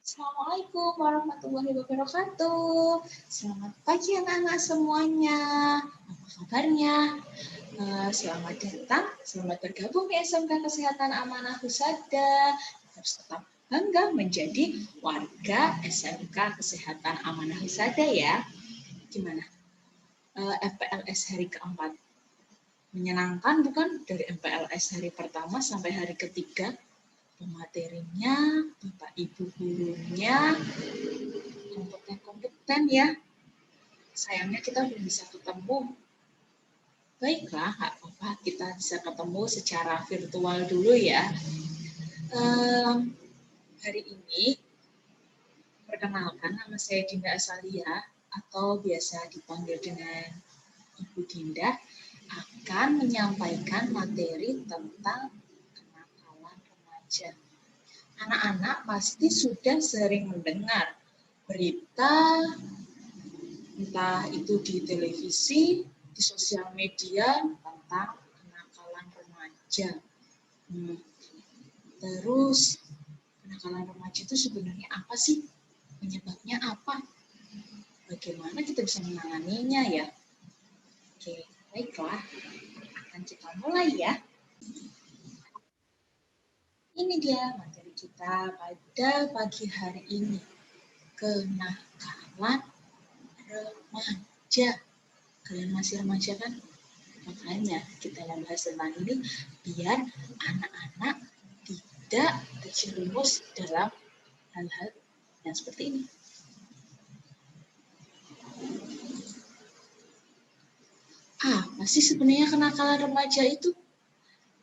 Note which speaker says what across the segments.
Speaker 1: Assalamualaikum warahmatullahi wabarakatuh. Selamat pagi anak-anak semuanya. Apa kabarnya? Selamat datang, selamat bergabung di SMK Kesehatan Amanah Husada. Harus tetap bangga menjadi warga SMK Kesehatan Amanah Husada ya. Gimana? MPLS hari keempat. Menyenangkan bukan? Dari MPLS hari pertama sampai hari ketiga. Pematerinya, Bapak Ibu gurunya, kompeten ya. Sayangnya kita belum bisa ketemu. Baiklah, nggak apa-apa, kita bisa ketemu secara virtual dulu ya. Hari ini, perkenalkan nama saya Dinda Asalia, atau biasa dipanggil dengan Ibu Dinda, akan menyampaikan materi tentang kenakalan remaja. Anak-anak pasti sudah sering mendengar berita, entah itu di televisi, di sosial media, tentang kenakalan remaja. Terus, kenakalan remaja itu sebenarnya apa sih? Penyebabnya apa? Bagaimana kita bisa menanganinya ya? Oke, baiklah. Akan kita mulai ya. Ini dia materi kita pada pagi hari ini. Kenakalan remaja. Kalian masih remaja kan? Makanya kita membahas tentang ini biar anak-anak tidak terjerumus dalam hal-hal yang seperti ini. Apa sih sebenarnya kenakalan remaja itu?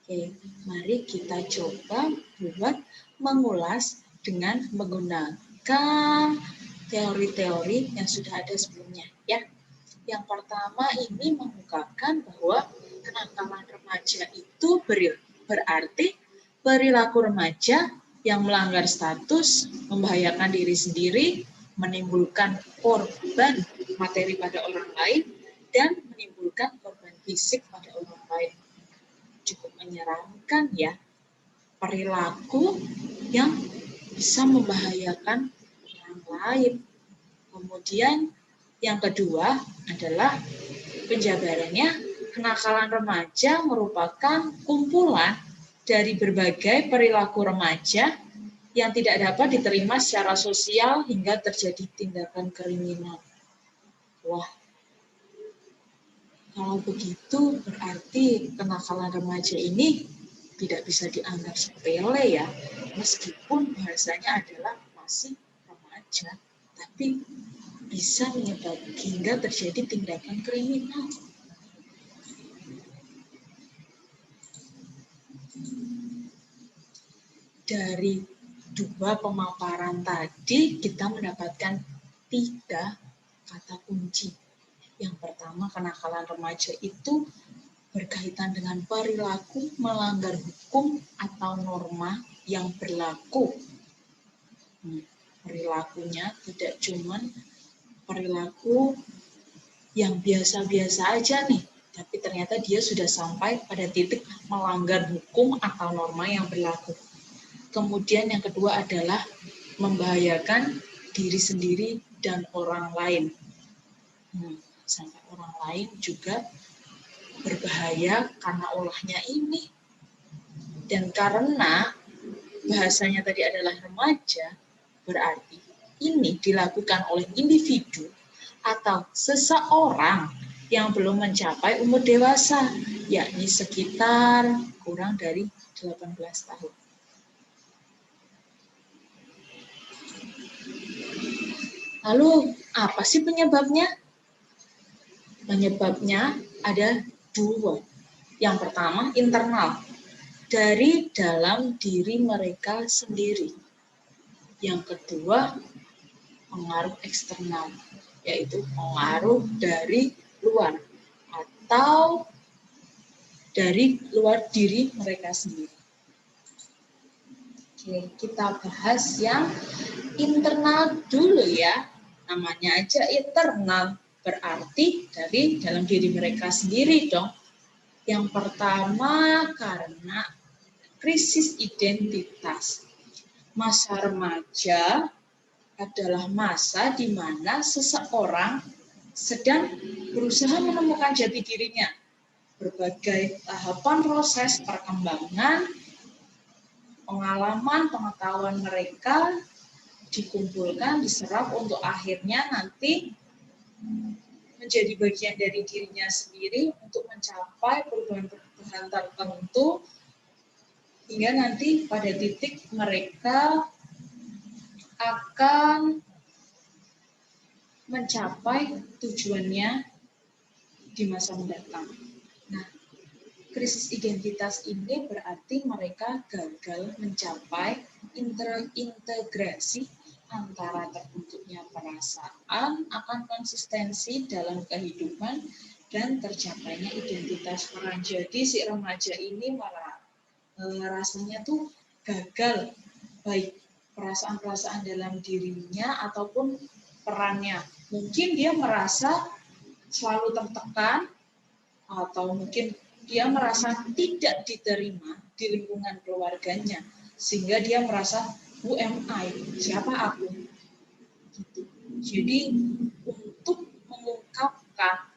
Speaker 1: Oke, mari kita coba buat mengulas dengan menggunakan teori-teori yang sudah ada sebelumnya ya. Yang pertama ini mengungkapkan bahwa kenakalan remaja itu berarti perilaku remaja yang melanggar status, membahayakan diri sendiri, menimbulkan korban materi pada orang lain, dan menimbulkan korban fisik pada orang lain. Cukup menyeramkan ya, perilaku yang bisa membahayakan orang lain. Kemudian yang kedua adalah penjabarannya, kenakalan remaja merupakan kumpulan dari berbagai perilaku remaja yang tidak dapat diterima secara sosial hingga terjadi tindakan kriminal. Wah, kalau begitu berarti kenakalan remaja ini tidak bisa dianggap sepele ya, meskipun bahasanya adalah masih remaja, tapi bisa menyebabkan hingga terjadi tindakan kriminal. Dari dua pemaparan tadi kita mendapatkan 3 kata kunci. Yang pertama, kenakalan remaja itu berkaitan dengan perilaku melanggar hukum atau norma yang berlaku. Perilakunya tidak cuma perilaku yang biasa-biasa aja nih, tapi ternyata dia sudah sampai pada titik melanggar hukum atau norma yang berlaku. Kemudian yang kedua adalah membahayakan diri sendiri dan orang lain. Sampai orang lain juga berbahaya karena ulahnya ini. Dan karena bahasanya tadi adalah remaja, berarti ini dilakukan oleh individu atau seseorang yang belum mencapai umur dewasa, yakni sekitar kurang dari 18 tahun. Lalu, apa sih penyebabnya? Penyebabnya ada 2. Yang pertama, internal, dari dalam diri mereka sendiri. Yang kedua, pengaruh eksternal, yaitu pengaruh dari luar atau dari luar diri mereka sendiri. Oke, kita bahas yang internal dulu ya. Namanya aja internal, berarti dari dalam diri mereka sendiri dong. Yang pertama karena krisis identitas. Masa remaja adalah masa di mana seseorang sedang berusaha menemukan jati dirinya. Berbagai tahapan proses perkembangan, pengalaman, pengetahuan mereka dikumpulkan, diserap untuk akhirnya nanti menjadi bagian dari dirinya sendiri untuk mencapai perubahan-perubahan tertentu hingga nanti pada titik mereka akan mencapai tujuannya di masa mendatang. Nah, krisis identitas ini berarti mereka gagal mencapai integrasi antara terbentuknya perasaan akan konsistensi dalam kehidupan dan tercapainya identitas peran. Jadi si remaja ini malah rasanya tuh gagal, baik perasaan-perasaan dalam dirinya ataupun perannya. Mungkin dia merasa selalu tertekan, atau mungkin dia merasa tidak diterima di lingkungan keluarganya, sehingga dia merasa, who am I? Siapa aku? Gitu. Jadi untuk mengungkapkan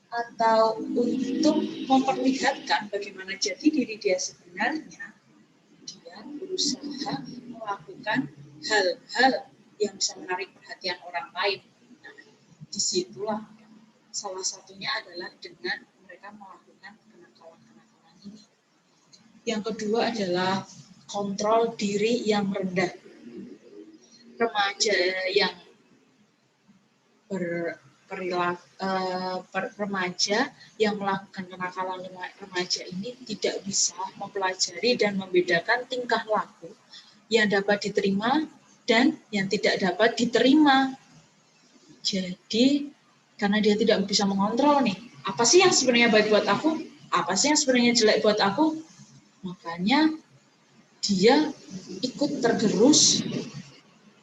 Speaker 1: atau untuk memperlihatkan bagaimana jati diri dia sebenarnya, dia berusaha melakukan hal-hal yang bisa menarik perhatian orang lain. Nah, disitulah salah satunya adalah dengan mereka melakukan kenakalan-kenakalan ini. Yang kedua adalah kontrol diri yang rendah. Remaja yang remaja yang melakukan kenakalan remaja ini tidak bisa mempelajari dan membedakan tingkah laku yang dapat diterima dan yang tidak dapat diterima. Jadi karena dia tidak bisa mengontrol nih, apa sih yang sebenarnya baik buat aku, apa sih yang sebenarnya jelek buat aku, makanya dia ikut tergerus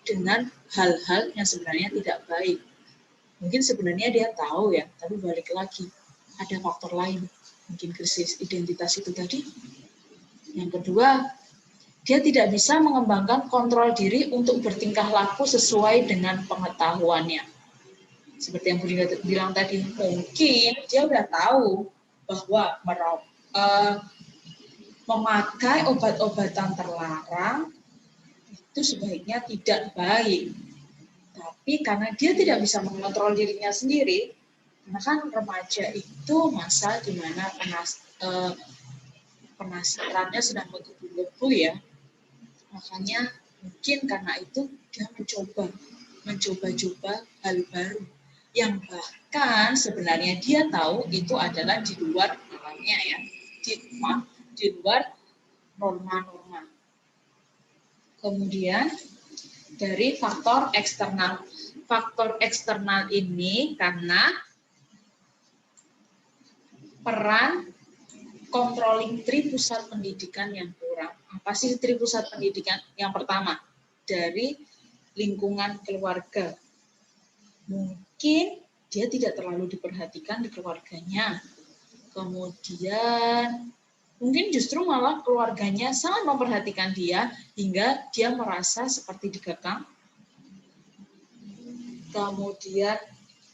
Speaker 1: dengan hal-hal yang sebenarnya tidak baik. Mungkin sebenarnya dia tahu ya, tapi balik lagi ada faktor lain, mungkin krisis identitas itu tadi. Yang kedua, dia tidak bisa mengembangkan kontrol diri untuk bertingkah laku sesuai dengan pengetahuannya. Seperti yang Budi bilang tadi, mungkin dia udah tahu bahwa memakai obat-obatan terlarang itu sebaiknya tidak baik. Tapi karena dia tidak bisa mengontrol dirinya sendiri, karena kan remaja itu masa di mana penasarannya sedang menggebu-gebu ya. Makanya mungkin karena itu dia mencoba hal baru yang bahkan sebenarnya dia tahu itu adalah di luar alamnya ya, di luar norma-norma. Kemudian dari faktor eksternal. Faktor eksternal ini karena peran controlling tree pusat pendidikan yang kurang. Apa sih tree pusat pendidikan? Yang pertama, dari lingkungan keluarga. Mungkin dia tidak terlalu diperhatikan di keluarganya. Kemudian mungkin justru malah keluarganya sangat memperhatikan dia hingga dia merasa seperti dikekang. Kemudian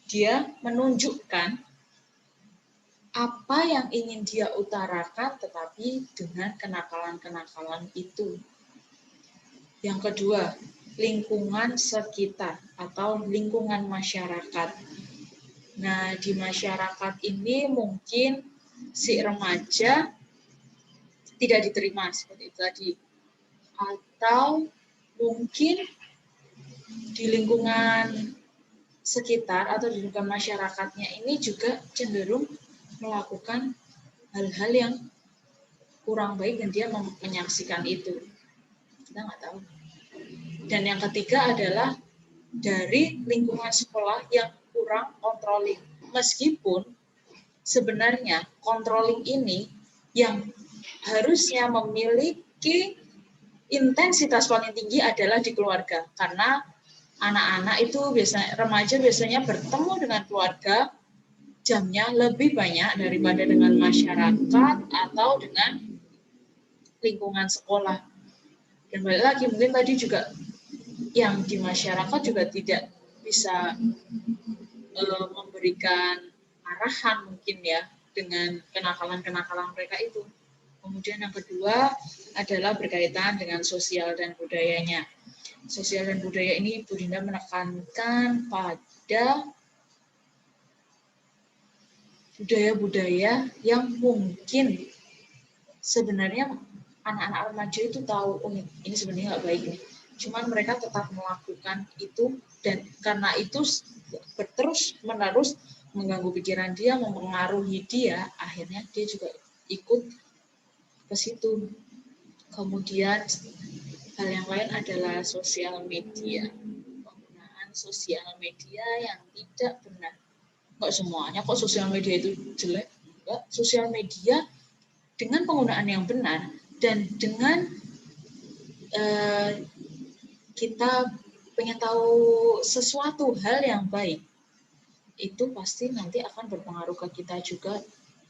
Speaker 1: dia menunjukkan apa yang ingin dia utarakan tetapi dengan kenakalan-kenakalan itu. Yang kedua, lingkungan sekitar atau lingkungan masyarakat. Nah, di masyarakat ini mungkin si remaja tidak diterima seperti itu tadi. Atau mungkin di lingkungan sekitar atau di lingkungan masyarakatnya ini juga cenderung melakukan hal-hal yang kurang baik dan dia menyaksikan itu. Kita nggak tahu. Dan yang ketiga adalah dari lingkungan sekolah yang kurang controlling. Meskipun sebenarnya controlling ini yang harusnya memiliki intensitas paling tinggi adalah di keluarga. Karena anak-anak itu remaja biasanya bertemu dengan keluarga jamnya lebih banyak daripada dengan masyarakat atau dengan lingkungan sekolah. Dan balik lagi mungkin tadi juga yang di masyarakat juga tidak bisa memberikan arahan mungkin ya dengan kenakalan-kenakalan mereka itu. Kemudian yang kedua adalah berkaitan dengan sosial dan budayanya. Sosial dan budaya ini Bu Dinda menekankan pada budaya-budaya yang mungkin sebenarnya anak-anak remaja itu tahu, oh ini sebenarnya nggak baik nih. Cuman mereka tetap melakukan itu, dan karena itu terus menerus mengganggu pikiran dia, mempengaruhi dia, akhirnya dia juga ikut ke situ. Kemudian hal yang lain adalah sosial media. Penggunaan sosial media yang tidak benar. Nggak semuanya kok sosial media itu jelek. Enggak. Sosial media dengan penggunaan yang benar dan dengan kita pengen tahu sesuatu hal yang baik, itu pasti nanti akan berpengaruh ke kita juga,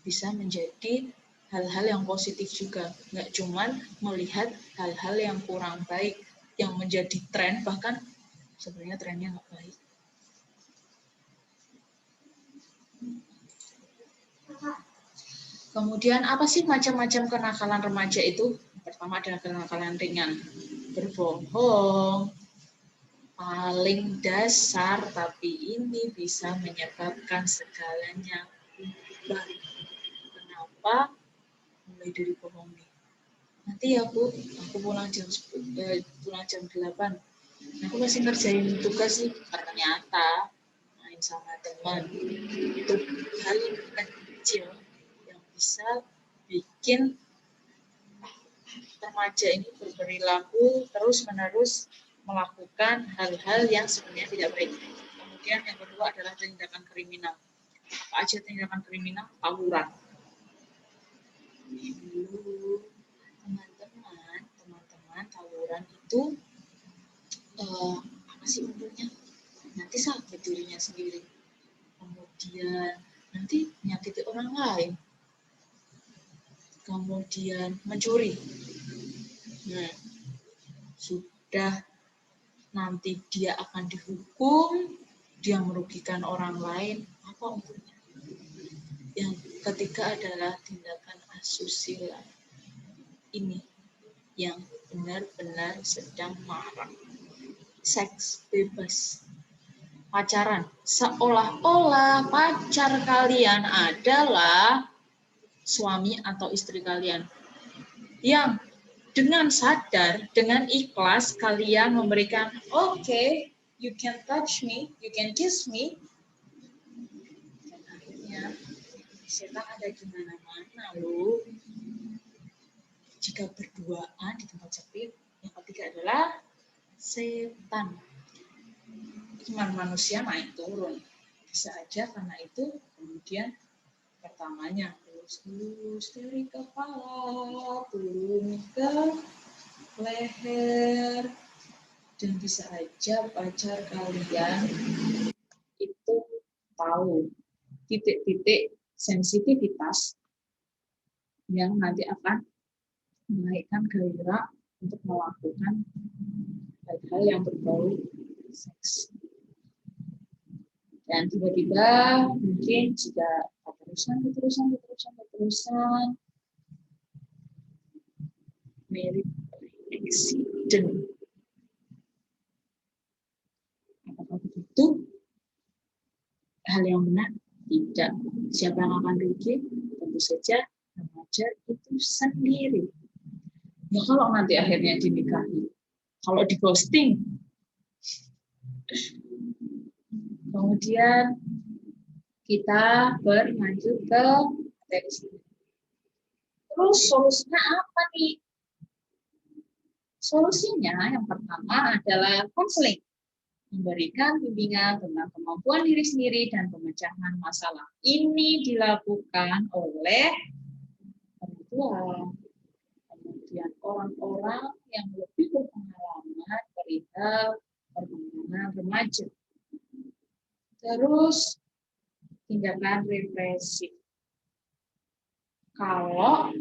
Speaker 1: bisa menjadi hal-hal yang positif juga. Nggak cuman melihat hal-hal yang kurang baik, yang menjadi tren, bahkan sebenarnya trennya nggak baik. Kemudian apa sih macam-macam kenakalan remaja itu? Pertama adalah kenakalan ringan, berbohong, paling dasar, tapi ini bisa menyebabkan segalanya. Kenapa? Mulai dari bohong nih. Nanti ya Bu, aku pulang jam 8. Aku masih ngerjain tugas sih, ternyata main sama teman. Itu hal yang kecil yang bisa bikin remaja ini berperilaku terus-menerus melakukan hal-hal yang sebenarnya tidak baik. Kemudian yang kedua adalah tindakan kriminal. Apa aja tindakan kriminal? Tawuran. Dulu teman-teman tawuran itu apa sih untungnya? Nanti sakit dirinya sendiri. Kemudian nanti menyakiti orang lain. Kemudian mencuri. Nah, sudah nanti dia akan dihukum, dia merugikan orang lain, apa untungnya? Yang ketiga adalah tindakan asusila. Ini yang benar-benar sedang marak. Seks bebas. Pacaran. Seolah-olah pacar kalian adalah suami atau istri kalian. Yang dengan sadar, dengan ikhlas kalian memberikan, okay, you can touch me, you can kiss me. Dan akhirnya setan ada di mana-mana loh. Jika berduaan di tempat sepi, yang ketiga adalah setan. Iman manusia naik turun. Bisa aja karena itu kemudian pertamanya lurus dari kepala turun ke leher, dan bisa aja pacar kalian itu tahu titik-titik sensitivitas yang nanti akan menaikkan gairah untuk melakukan hal-hal yang berbau seks. Dan tiba-tiba mungkin jika keterusan merit accident. Apakah begitu? Hal yang benar? Tidak. Siapa yang akan rugi? Tentu saja remaja itu sendiri. Ya kalau nanti akhirnya dinikahi, kalau di ghosting, kemudian kita berlanjut ke materi sini. Terus solusinya apa nih? Solusinya yang pertama adalah konseling, memberikan bimbingan tentang kemampuan diri sendiri dan pemecahan masalah. Ini dilakukan oleh orang tua, kemudian orang-orang yang lebih berpengalaman perihal perkembangan remaja. Terus tindakan represif. Kalau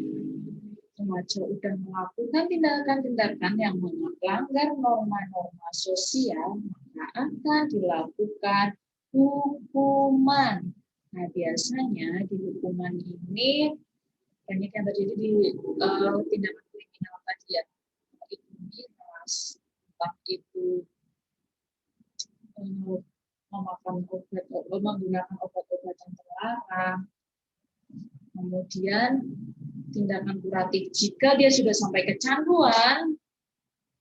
Speaker 1: remaja udah melakukan tindakan-tindakan yang melanggar norma-norma sosial, maka akan dilakukan hukuman. Nah, biasanya di hukuman ini banyak yang terjadi di tindakan kriminal tadi ya. Itu miras, entah itu memakan obat, menggunakan obat-obatan terlarang. Kemudian tindakan kuratif jika dia sudah sampai kecanduan,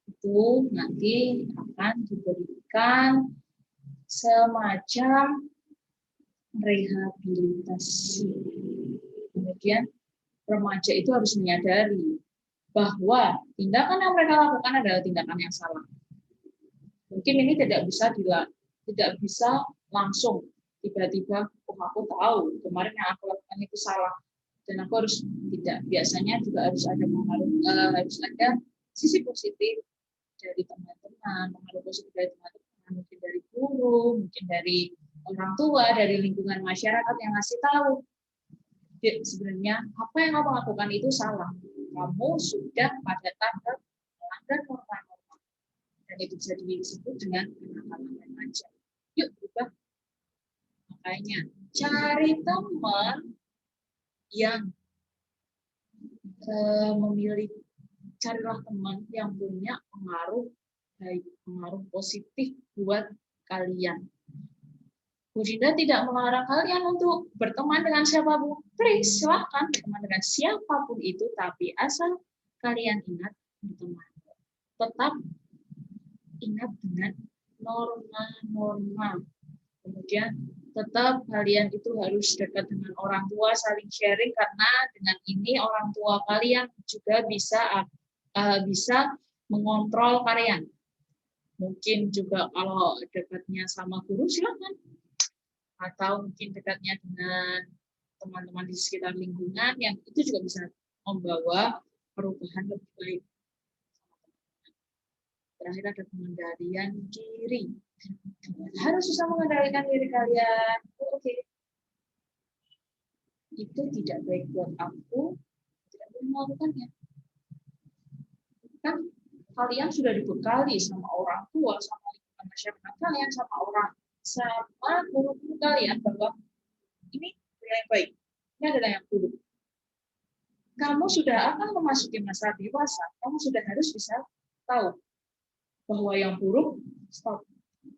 Speaker 1: itu nanti akan diberikan semacam rehabilitasi. Kemudian remaja itu harus menyadari bahwa tindakan yang mereka lakukan adalah tindakan yang salah. Mungkin ini tidak bisa langsung tiba-tiba, oh aku tahu kemarin yang aku lakukan itu salah dan aku harus tidak. Biasanya juga harus ada harus ada sisi positif dari teman-teman, pengaruh positif dari teman-teman, mungkin dari guru, mungkin dari orang tua, dari lingkungan masyarakat yang ngasih tahu. Jadi, sebenarnya apa yang kamu lakukan itu salah. Kamu sudah pada tahap melanggar norma-norma dan itu bisa disebut dengan kenakalan remaja. Yuk berubah. Makanya cari teman yang carilah teman yang punya pengaruh baik, pengaruh positif buat kalian. Bu Dinda tidak melarang kalian untuk berteman dengan siapapun. Please, silahkan berteman dengan siapapun itu, tapi asal kalian ingat berteman. Tetap ingat dengan norma-norma. Kemudian tetap kalian itu harus dekat dengan orang tua, saling sharing, karena dengan ini orang tua kalian juga bisa mengontrol kalian. Mungkin juga kalau dekatnya sama guru silakan, atau mungkin dekatnya dengan teman-teman di sekitar lingkungan yang itu juga bisa membawa perubahan lebih baik. Terakhir ada pengendalian diri. Harus bisa mengendalikan diri kalian. Oke. Itu tidak baik buat aku, tidak boleh melakukannya. Kan kalian sudah dibekali sama orang tua, sama lingkungan masyarakat kalian, sama guru-guru kalian bahwa ini yang baik, ini adalah yang buruk. Kamu sudah akan memasuki masa dewasa, kamu sudah harus bisa tahu bahwa yang buruk stop,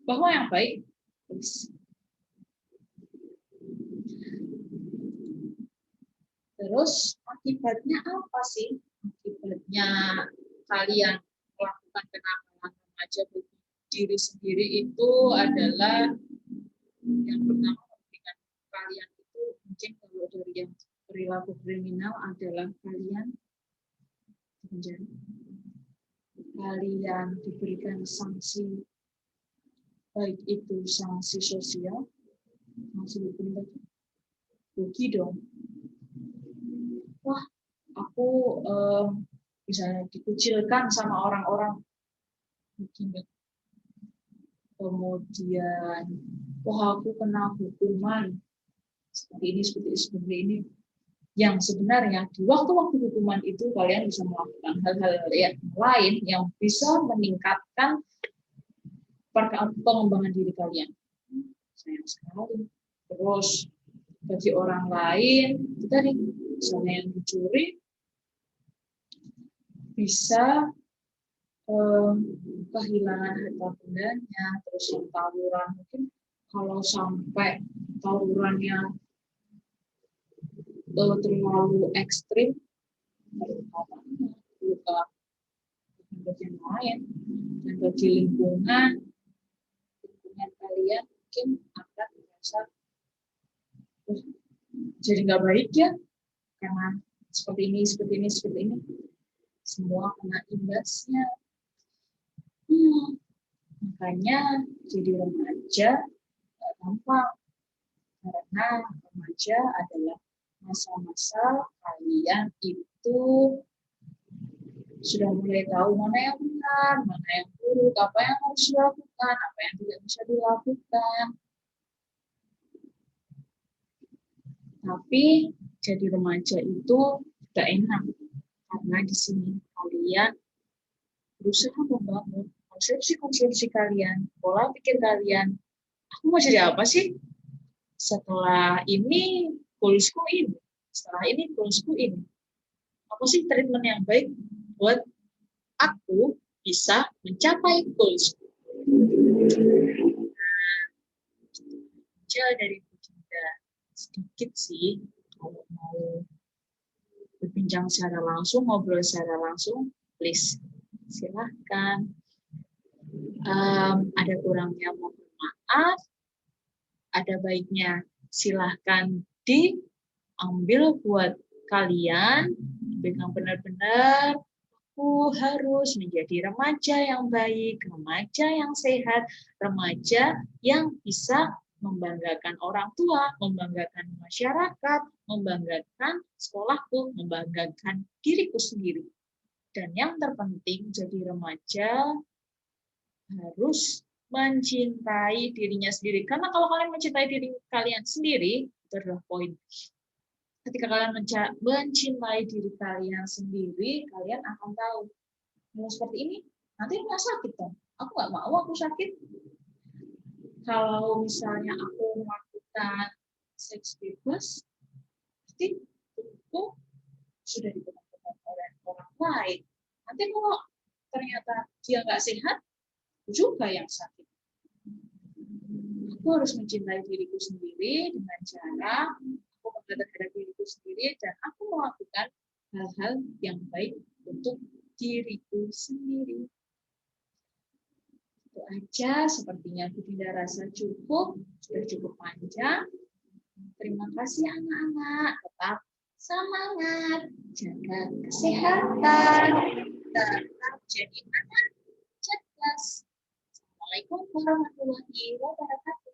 Speaker 1: bahwa yang baik please. Terus akibatnya apa sih? Akibatnya kalian melakukan kenakalan remaja bagi diri sendiri itu adalah yang pertama, dengan kalian itu mungkin kalau dari yang perilaku kriminal adalah kalian penjara. Kalian diberikan sanksi, baik itu sanksi sosial, sanksi hukum, rugi dong. Wah, aku misalnya dikucilkan sama orang-orang, begini. Kemudian, wah aku kena hukuman seperti ini. Yang sebenarnya di waktu-waktu hukuman itu kalian bisa melakukan hal-hal yang lain yang bisa meningkatkan pengembangan diri kalian. Sayang sekali. Terus bagi orang lain, kita nih, misalnya yang mencuri, bisa kehilangan harta bendanya, terus yang tawuran, mungkin kalau sampai tawurannya terlalu ekstrim, luka bagian lain, dan bagi lingkungan kalian mungkin akan merasa jadi nggak baik ya, karena seperti ini, semua kena imbasnya. Makanya jadi remaja nggak gampang, karena remaja adalah masa-masa kalian itu sudah mulai tahu mana yang benar, mana yang buruk, apa yang harus dilakukan, apa yang tidak bisa dilakukan. Tapi jadi remaja itu tidak enak, Karena di sini kalian berusaha membangun konsepsi-konsepsi kalian, pola pikir kalian. Aku mau jadi apa sih? Setelah ini, goalsku ini. Setelah ini, goalsku ini. Apa sih treatment yang baik buat aku bisa mencapai goalsku? Nah, dari Bunda sedikit sih, kalau mau berbincang secara langsung, ngobrol secara langsung, please silahkan. Ada kurangnya mohon maaf, ada baiknya silahkan diambil buat kalian dengan benar-benar aku harus menjadi remaja yang baik, remaja yang sehat, remaja yang bisa membanggakan orang tua, membanggakan masyarakat, membanggakan sekolahku, membanggakan diriku sendiri. Dan yang terpenting jadi remaja harus mencintai dirinya sendiri. Karena kalau kalian mencintai diri kalian sendiri, itu adalah poin. Ketika kalian mencintai diri kalian sendiri, kalian akan tahu, mau seperti ini, nanti nggak sakit dong. Aku nggak mau aku sakit. Kalau misalnya aku melakukan seks bebas, pasti tubuhku sudah dibenarkan oleh orang lain. Nanti kalau ternyata dia nggak sehat, juga yang sakit. Aku harus mencintai diriku sendiri dengan cara aku bangga terhadap diriku sendiri dan aku melakukan hal-hal yang baik untuk diriku sendiri. Itu aja, sepertinya Bunda rasa cukup, sudah cukup panjang. Terima kasih anak-anak, tetap semangat, jaga kesehatan, tetap jadi anak cerdas. Assalamualaikum warahmatullahi wabarakatuh.